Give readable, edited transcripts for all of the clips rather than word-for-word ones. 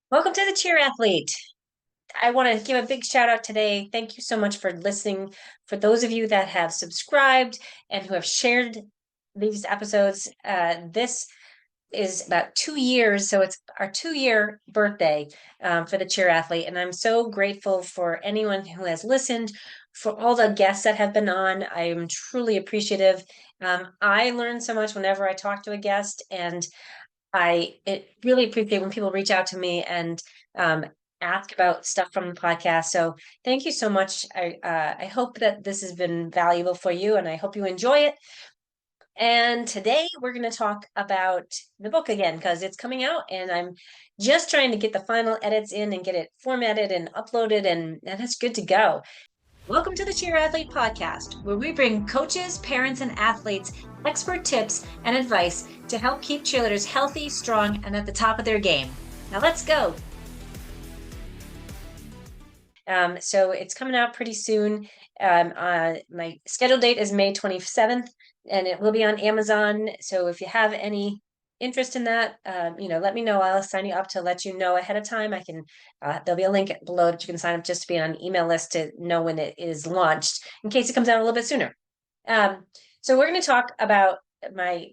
Welcome to the Cheer Athlete. I want to give a big shout out today. Thank you so much for listening. For those of you that have subscribed and who have shared these episodes, this is about 2 years. So it's our 2 year birthday for the Cheer Athlete. And I'm so grateful for anyone who has listened, for all the guests that have been on. I am truly appreciative. I learn so much whenever I talk to a guest, and I really appreciate when people reach out to me and um, ask about stuff from the podcast. So thank you so much. I hope that this has been valuable for you, and I hope you enjoy it. And today we're going to talk about the book again because it's coming out, and I'm just trying to get the final edits in and get it formatted and uploaded, and it's good to go. Welcome to the Cheer Athlete Podcast, where we bring coaches, parents, and athletes expert tips and advice to help keep cheerleaders healthy, strong, and at the top of their game. Now let's go. So it's coming out pretty soon. My scheduled date is May 27th, and it will be on Amazon. So if you have any interest in that, let me know. I'll sign you up to let you know ahead of time. There'll be a link below that you can sign up just to be on an email list to know when it is launched in case it comes out a little bit sooner. So we're going to talk about my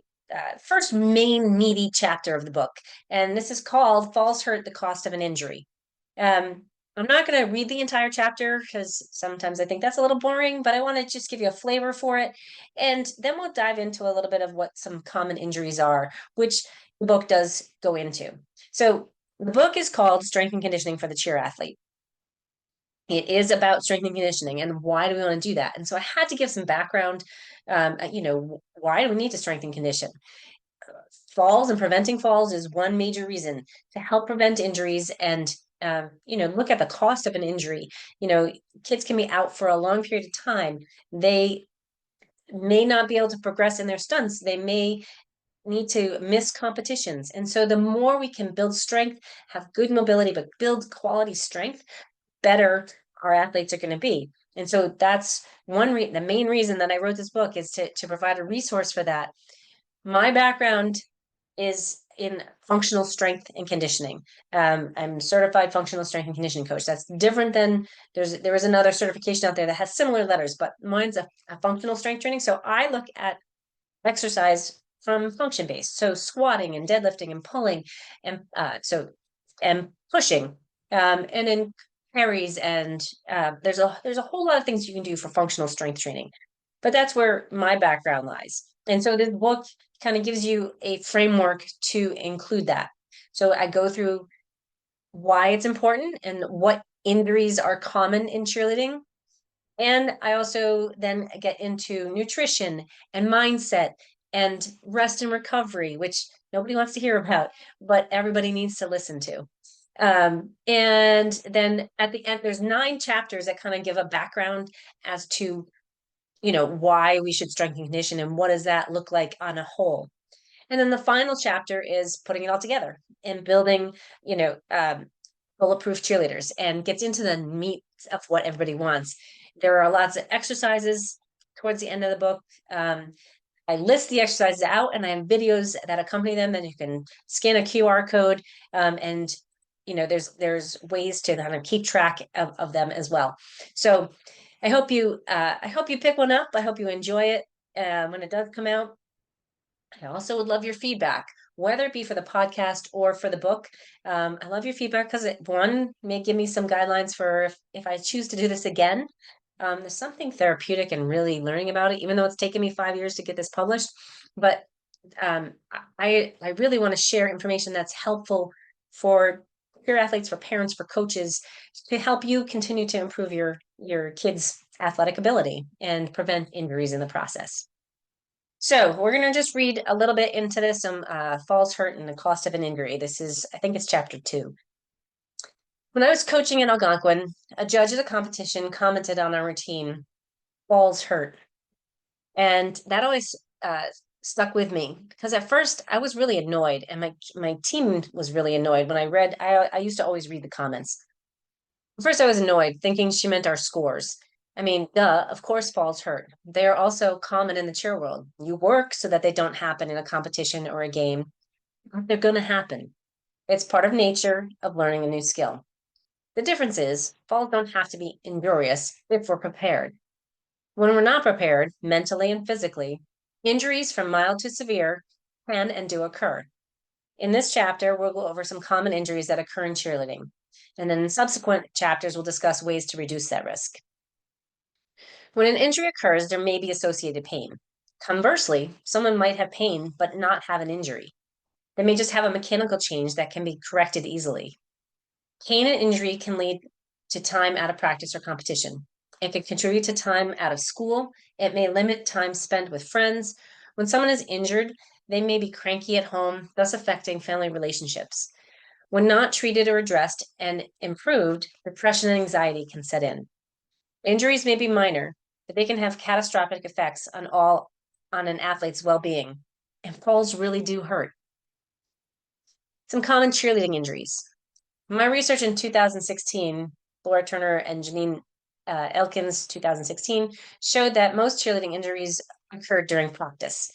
first main meaty chapter of the book, and this is called Falls Hurt, the Cost of an Injury. Um, I'm not going to read the entire chapter because sometimes I think that's a little boring, but I want to just give you a flavor for it. And then we'll dive into a little bit of what some common injuries are, which the book does go into. So the book is called Strength and Conditioning for the Cheer Athlete. It is about strength and conditioning, and why do we want to do that? And so I had to give some background. Why do we need to strengthen condition? Falls and preventing falls is one major reason to help prevent injuries and look at the cost of an injury. Kids can be out for a long period of time. They may not be able to progress in their stunts. They may need to miss competitions. And so the more we can build strength, have good mobility, but build quality strength, better our athletes are going to be. And so that's the main reason that I wrote this book is to provide a resource for that. My background is in functional strength and conditioning. I'm certified functional strength and conditioning coach. That's different than there is another certification out there that has similar letters, but mine's a functional strength training. So I look at exercise from function based. So squatting and deadlifting and pulling and pushing, and then carries, and there's a whole lot of things you can do for functional strength training. But that's where my background lies. And so this book kind of gives you a framework to include that. So I go through why it's important and what injuries are common in cheerleading. And I also then get into nutrition and mindset and rest and recovery, which nobody wants to hear about, but everybody needs to listen to. And then at the end, there's 9 chapters that kind of give a background as to why we should strengthen condition and what does that look like on a whole. And then the final chapter is putting it all together and building, bulletproof cheerleaders, and gets into the meat of what everybody wants. There are lots of exercises towards the end of the book. I list the exercises out, and I have videos that accompany them, and you can scan a QR code, and there's ways to kind of keep track of them as well. So I hope you pick one up. I hope you enjoy it when it does come out. I also would love your feedback, whether it be for the podcast or for the book. I love your feedback because one may give me some guidelines for if I choose to do this again. There's something therapeutic in really learning about it, even though it's taken me 5 years to get this published. But I really want to share information that's helpful for peer athletes, for parents, for coaches, to help you continue to improve your kids' athletic ability and prevent injuries in the process. So we're going to just read a little bit into this, some falls hurt and the cost of an injury. I think it's chapter 2. When I was coaching in Algonquin, a judge at a competition commented on our routine, falls hurt. And that always stuck with me because at first I was really annoyed, and my team was really annoyed when I used to always read the comments. First, I was annoyed, thinking she meant our scores. I mean, duh, of course falls hurt. They are also common in the cheer world. You work so that they don't happen in a competition or a game. They're going to happen. It's part of nature of learning a new skill. The difference is, falls don't have to be injurious if we're prepared. When we're not prepared, mentally and physically, injuries from mild to severe can and do occur. In this chapter, we'll go over some common injuries that occur in cheerleading. And then in subsequent chapters, we'll discuss ways to reduce that risk. When an injury occurs, there may be associated pain. Conversely, someone might have pain but not have an injury. They may just have a mechanical change that can be corrected easily. Pain and injury can lead to time out of practice or competition. It can contribute to time out of school. It may limit time spent with friends. When someone is injured, they may be cranky at home, thus affecting family relationships. When not treated or addressed and improved, depression and anxiety can set in. Injuries may be minor, but they can have catastrophic effects on an athlete's well-being. And falls really do hurt. Some common cheerleading injuries. My research in 2016, Laura Turner and Janine Elkins, 2016, showed that most cheerleading injuries occurred during practice.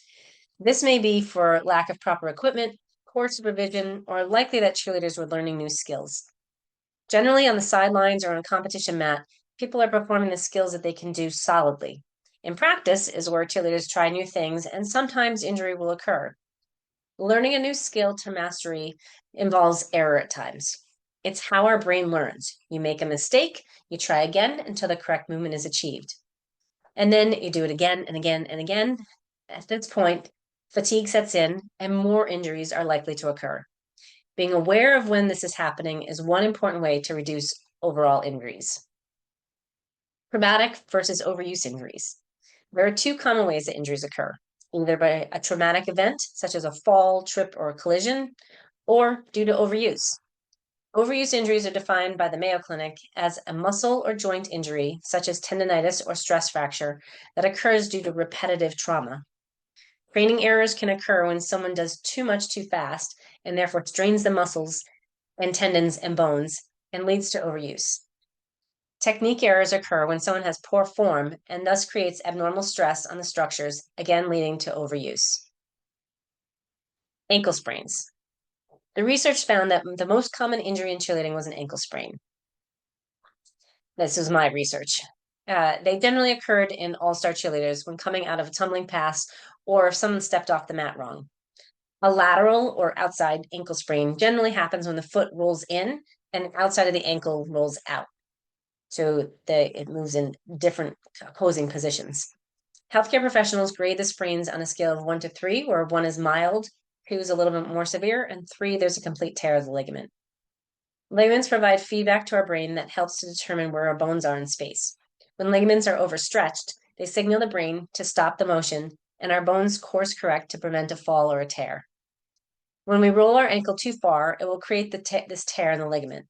This may be for lack of proper equipment, poor supervision, or likely that cheerleaders were learning new skills. Generally, on the sidelines or on a competition mat, people are performing the skills that they can do solidly. In practice is where cheerleaders try new things, and sometimes injury will occur. Learning a new skill to mastery involves error at times. It's how our brain learns. You make a mistake, you try again until the correct movement is achieved. And then you do it again and again and again. At this point, fatigue sets in and more injuries are likely to occur. Being aware of when this is happening is one important way to reduce overall injuries. Traumatic versus overuse injuries. There are two common ways that injuries occur, either by a traumatic event, such as a fall, trip, or a collision, or due to overuse. Overuse injuries are defined by the Mayo Clinic as a muscle or joint injury, such as tendonitis or stress fracture, that occurs due to repetitive trauma. Training errors can occur when someone does too much too fast and therefore strains the muscles and tendons and bones and leads to overuse. Technique errors occur when someone has poor form and thus creates abnormal stress on the structures, again leading to overuse. Ankle sprains. The research found that the most common injury in cheerleading was an ankle sprain. This is my research. They generally occurred in all-star cheerleaders when coming out of a tumbling pass or if someone stepped off the mat wrong. A lateral or outside ankle sprain generally happens when the foot rolls in and outside of the ankle rolls out. So it moves in different opposing positions. Healthcare professionals grade the sprains on a scale of 1 to 3, where 1 is mild, 2 is a little bit more severe, and 3, there's a complete tear of the ligament. Ligaments provide feedback to our brain that helps to determine where our bones are in space. When ligaments are overstretched, they signal the brain to stop the motion, and our bones course correct to prevent a fall or a tear. When we roll our ankle too far, it will create this tear in the ligament.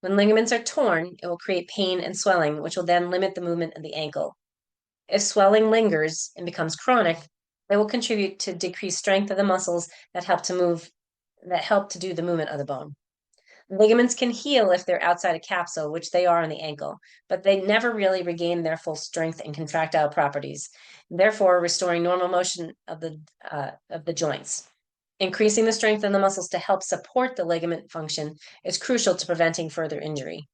When ligaments are torn, it will create pain and swelling, which will then limit the movement of the ankle. If swelling lingers and becomes chronic, it will contribute to decreased strength of the muscles that help to do the movement of the bone. Ligaments can heal if they're outside a capsule, which they are on the ankle, but they never really regain their full strength and contractile properties, therefore restoring normal motion of the joints. Increasing the strength of the muscles to help support the ligament function is crucial to preventing further injury.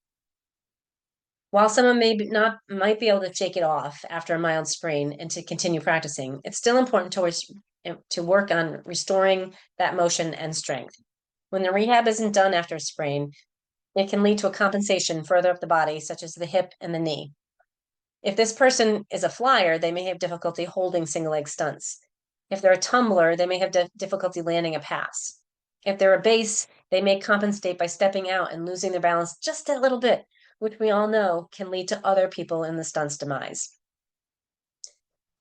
While someone might be able to shake it off after a mild sprain and to continue practicing, it's still important to work on restoring that motion and strength. When the rehab isn't done after a sprain, it can lead to a compensation further up the body, such as the hip and the knee. If this person is a flyer, they may have difficulty holding single leg stunts. If they're a tumbler, they may have difficulty landing a pass. If they're a base, they may compensate by stepping out and losing their balance just a little bit, which we all know can lead to other people in the stunt's demise.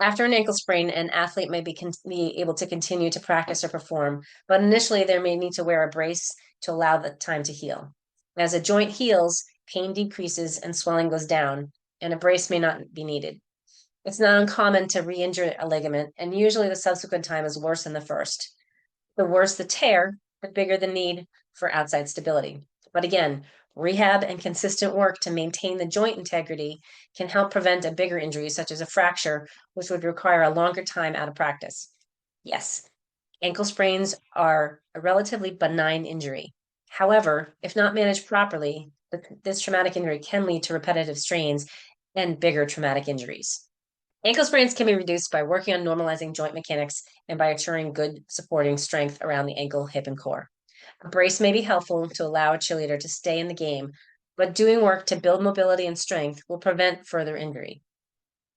After an ankle sprain, an athlete may be able to continue to practice or perform, but initially they may need to wear a brace to allow the time to heal. As a joint heals, pain decreases and swelling goes down, and a brace may not be needed. It's not uncommon to re-injure a ligament, and usually the subsequent time is worse than the first. The worse the tear, the bigger the need for outside stability. But again, rehab and consistent work to maintain the joint integrity can help prevent a bigger injury, such as a fracture, which would require a longer time out of practice. Yes, ankle sprains are a relatively benign injury. However, if not managed properly, this traumatic injury can lead to repetitive strains and bigger traumatic injuries. Ankle sprains can be reduced by working on normalizing joint mechanics and by ensuring good supporting strength around the ankle, hip, and core. A brace may be helpful to allow a cheerleader to stay in the game, but doing work to build mobility and strength will prevent further injury.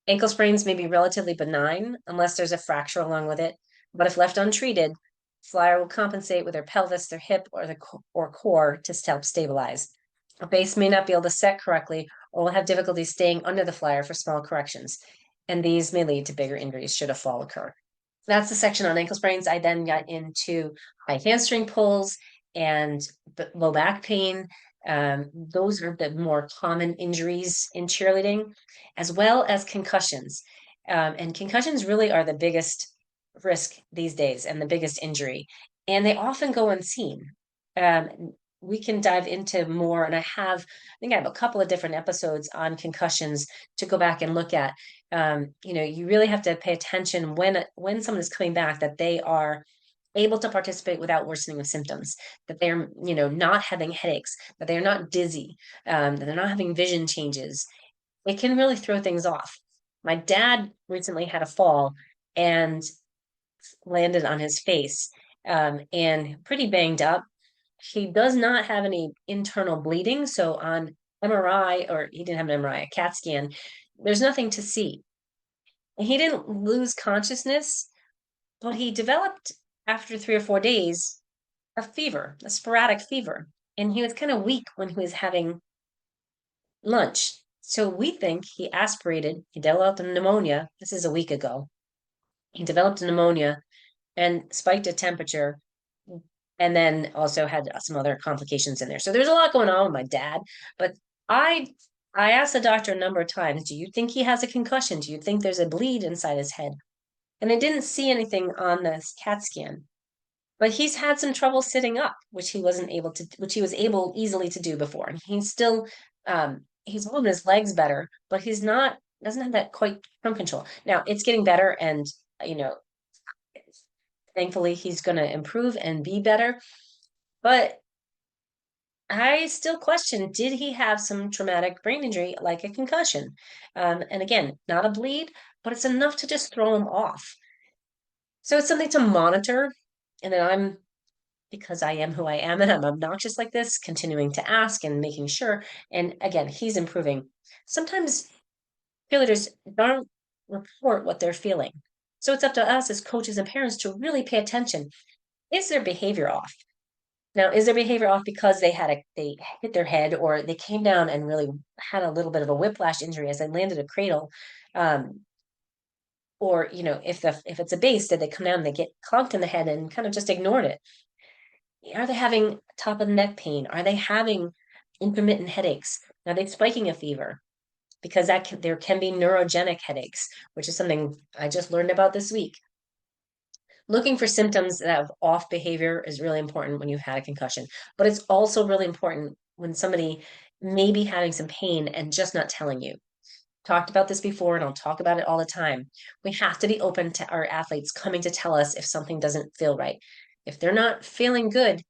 Ankle sprains may be relatively benign unless there's a fracture along with it, but if left untreated, flyer will compensate with their pelvis, their hip, or core to help stabilize. A base may not be able to set correctly or will have difficulty staying under the flyer for small corrections, and these may lead to bigger injuries should a fall occur. That's the section on ankle sprains. I then got into high hamstring pulls and low back pain. Those are the more common injuries in cheerleading, as well as concussions. And concussions really are the biggest risk these days and the biggest injury, and they often go unseen. We can dive into more, and I think I have a couple of different episodes on concussions to go back and look at. You really have to pay attention when someone is coming back, that they are able to participate without worsening of symptoms, that they're not having headaches, that they're not dizzy, that they're not having vision changes. It can really throw things off. My dad recently had a fall and landed on his face, and pretty banged up. He does not have any internal bleeding, so on MRI, or he didn't have an MRI, a CAT scan, there's nothing to see. And he didn't lose consciousness, but he developed, after 3 or 4 days, a fever, a sporadic fever. And he was kind of weak when he was having lunch. So we think he aspirated, he developed a pneumonia. This is a week ago. He developed a pneumonia and spiked a temperature, and then also had some other complications in there. So there's a lot going on with my dad. But I I asked the doctor a number of times, do you think he has a concussion? Do you think there's a bleed inside his head? And I didn't see anything on this CAT scan. But he's had some trouble sitting up, which he was able easily to do before. And he's holding his legs better, but he's not doesn't have that quite trunk control. Now it's getting better, and you know, thankfully he's going to improve and be better. But I still question, did he have some traumatic brain injury like a concussion? And again, not a bleed, but it's enough to just throw him off. So it's something to monitor. And then because I am who I am and I'm obnoxious like this, continuing to ask and making sure. And again, he's improving. Sometimes cheerleaders don't report what they're feeling. So it's up to us as coaches and parents to really pay attention. Is their behavior off? Now, is their behavior off because they hit their head, or they came down and really had a little bit of a whiplash injury as they landed a cradle? Or if it's a base, did they come down and they get clunked in the head and kind of just ignored it? Are they having top of the neck pain? Are they having intermittent headaches? Are they spiking a fever? Because there can be neurogenic headaches, which is something I just learned about this week. Looking for symptoms that have off behavior is really important when you've had a concussion, but it's also really important when somebody may be having some pain and just not telling you. Talked about this before, and I'll talk about it all the time. We have to be open to our athletes coming to tell us if something doesn't feel right. If they're not feeling good,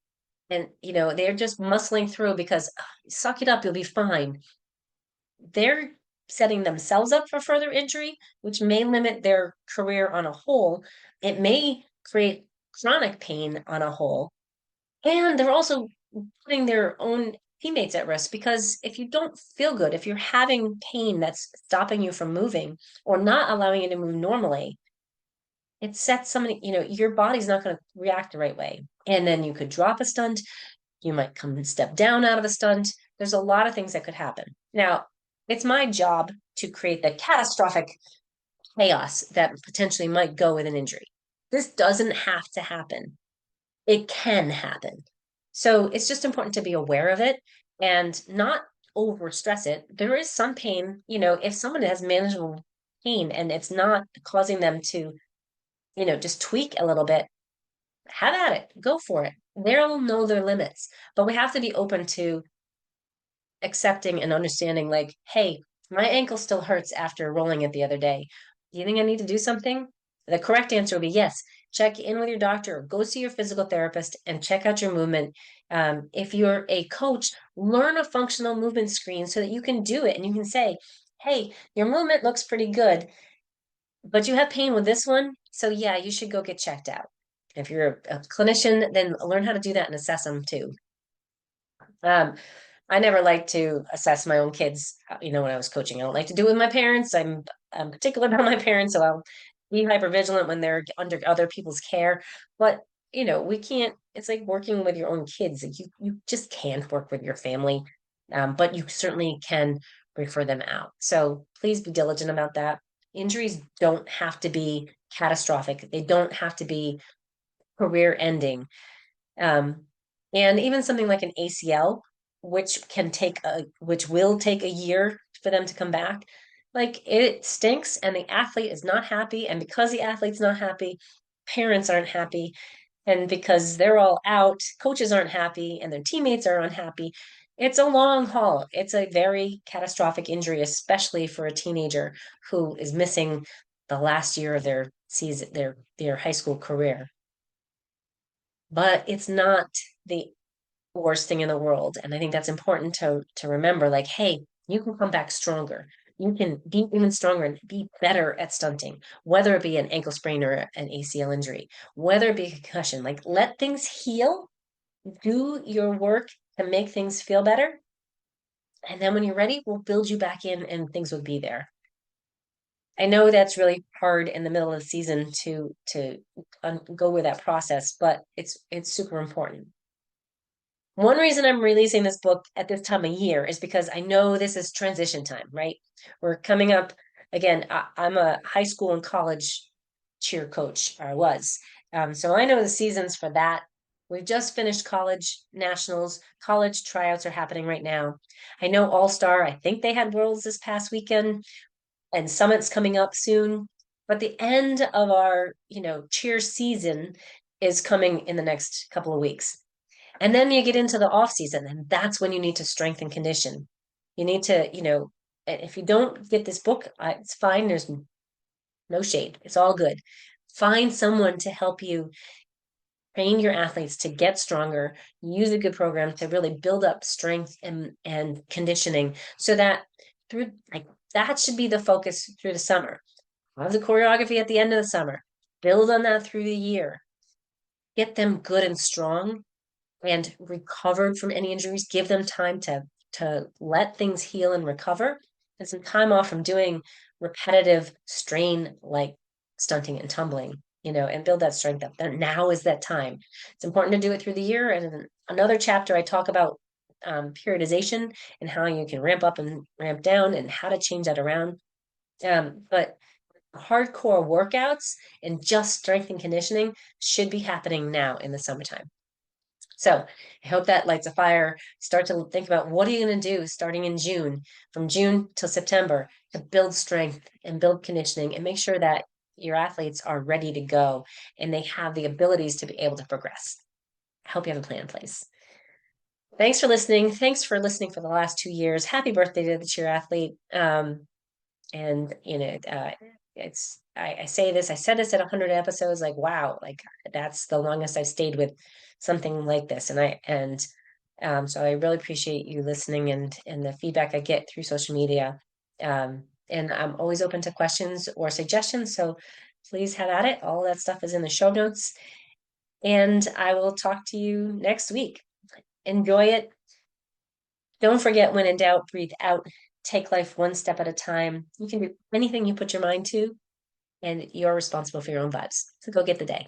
and they're just muscling through because suck it up, you'll be fine, they're setting themselves up for further injury, which may limit their career on a whole. It may create chronic pain on a whole, and they're also putting their own teammates at risk, because if you don't feel good, if you're having pain that's stopping you from moving or not allowing you to move normally, it sets somebody, your body's not going to react the right way. And then you could drop a stunt, you might come and step down out of a stunt. There's a lot of things that could happen. Now, it's my job to create the catastrophic chaos that potentially might go with an injury. This doesn't have to happen. It can happen. So it's just important to be aware of it and not overstress it. There is some pain, if someone has manageable pain and it's not causing them to, just tweak a little bit, have at it, go for it. They'll know their limits, but we have to be open to accepting and understanding, like, hey, my ankle still hurts after rolling it the other day. Do you think I need to do something? The correct answer would be yes. check in with your doctor, go see your physical therapist and check out your movement. If you're a coach, learn a functional movement screen so that you can do it and you can say, hey, your movement looks pretty good, but you have pain with this one. So yeah, you should go get checked out. If you're a clinician, then learn how to do that and assess them too. Um, I never like to assess my own kids, when I was coaching. I don't like to do it with my parents. I'm particular about my parents, so I'll be hyper vigilant when they're under other people's care. But we can't, it's like working with your own kids. Like, you just can't work with your family. But you certainly can refer them out. So please be diligent about that. Injuries don't have to be catastrophic. They don't have to be career ending. Um, and even something like an ACL, which will take a year for them to come back. Like, it stinks and the athlete is not happy. And because the athlete's not happy, parents aren't happy. And because they're all out, coaches aren't happy and their teammates are unhappy. It's a long haul. It's a very catastrophic injury, especially for a teenager who is missing the last year of their season, their high school career. But it's not the worst thing in the world. And I think that's important to remember, like, hey, you can come back stronger. You can be even stronger and be better at stunting, whether it be an ankle sprain or an ACL injury, whether it be a concussion. Like, let things heal, do your work to make things feel better. And then when you're ready, we'll build you back in and things will be there. I know that's really hard in the middle of the season to go with that process, but it's super important. One reason I'm releasing this book at this time of year is because I know this is transition time, right? We're coming up again. I'm a high school and college cheer coach, or I was. So I know the seasons for that. We've just finished college nationals. College tryouts are happening right now. I know All Star, I think they had Worlds this past weekend, and Summit's coming up soon. But the end of our, cheer season is coming in the next couple of weeks. And then you get into the off season, and that's when you need to strengthen condition. You need to, if you don't get this book, it's fine. There's no shade. It's all good. Find someone to help you train your athletes to get stronger, use a good program to really build up strength and conditioning so that through like that should be the focus through the summer. Have the choreography at the end of the summer. Build on that through the year. Get them good and strong and recovered from any injuries. Give them time to let things heal and recover, and some time off from doing repetitive strain like stunting and tumbling, and build that strength up. Then now is that time. It's important to do it through the year. And in another chapter, I talk about periodization and how you can ramp up and ramp down and how to change that around. But hardcore workouts and just strength and conditioning should be happening now in the summertime. So I hope that lights a fire. Start to think about what are you going to do starting in June, from June till September, to build strength and build conditioning and make sure that your athletes are ready to go and they have the abilities to be able to progress. I hope you have a plan in place. Thanks for listening. Thanks for listening for the last 2 years. Happy birthday to the cheer athlete. And I say this, I said this at 100 episodes, like, wow, like that's the longest I've stayed with something like this. So I really appreciate you listening and the feedback I get through social media. And I'm always open to questions or suggestions. So please have at it. All that stuff is in the show notes. And I will talk to you next week. Enjoy it. Don't forget, when in doubt, breathe out. Take life one step at a time. You can do anything you put your mind to, and you're responsible for your own vibes. So go get the day.